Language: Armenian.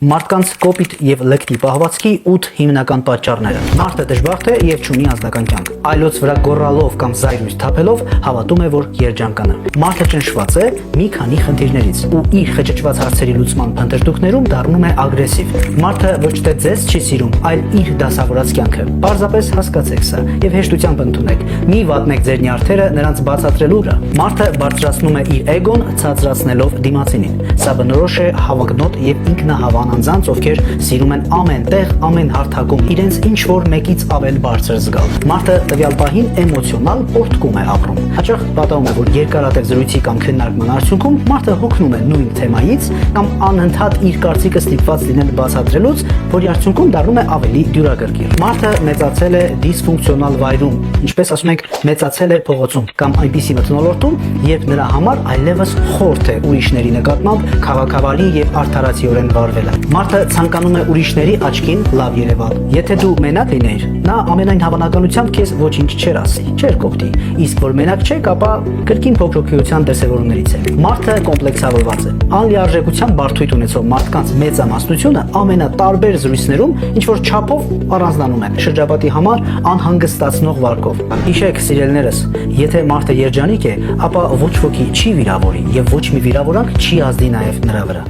Մարդկանց կոպիտ եւ լկտի պահվածքի 8 հիմնական պատճառները։ Մարդը դժբախտ է եւ չունի ազնական կյանք։ Այլոց վրա գոռալով կամ զայրույթ թափելով հավատում է, որ երջանկան է։ Մարդը ճնշված է մի քանի խնդիրներից ու իր խճճված հարցերի լուծման փնտրտուքներում դառնում է ագրեսիվ։ Մարդը ոչ թե ձեզ չի սիրում, այլ իր դասավորած կյանքը։ Պարզապես հասկացեք սա եւ հեշտությամբ ընդունեք։ Մի վատնեք ձեր նյարդերը նրանց բացատրելու վրա։ Մարդը բարձրացնում է իր էգոն, ցածրացնելով դիմացինին։ Սա բնորոշ է հավակնոտ եւ ինքնահավան անձանց, ովքեր սիրում են ամեն տեղ, ամեն հարթակում իրենց ինչ-որ մեկից ավել բարձր զգալ։ Մարդը տվյալ պահին էմոցիոնալ պորտկում է ապրում։ Հաճախ պատահում է, որ երկարատև զրույցի կամ քննարկման արդյունքում մարդը հոգնում է նույն թեմայից կամ անընդհատ իր կարծիքը ստիպված լինել բացատրելուց, որի արդյունքում դառնում է ավելի դյուրակրկիր։ Մարդը մեծացել է դիսֆունկցիոնալ վայրում, ինչպես ասում ենք, մեծացել է փողոցում կամ այնպիսի մթնոլորտում, երբ նրա համար այլևս խորթ է ուրիշների նկատմամբ քաղաքավարի եւ արդարացիորեն վարվելը։ Մարդը ցանկանում է ուրիշների աչքին լավ երևալ։ Եթե դու մենակ լինեիր, նա ամենայն հավանականությամբ քեզ ոչինչ չէր ասի, չէր կողտի։ Իսկ որ մենակ չեք, ապա կրկին փոքրոքյության դրսևորումներից է։ Մարդը կոմպլեքսավորված է։ Անլիարժեքության բարդույթ ունեցող մարդկանց մեծամասնությունը ամենատարբեր զրույցներում ինչ որ չափով առանձնանում է շրջապատի համար անհանգստացնող վարկով։ Հիշեք, սիրելիներս, եթե մարդը երջանիկ է, ապա ոչ ոքի չի վիրավորի եւ ոչ մի վիրավորանք չի ազդի նաեւ նրա վրա։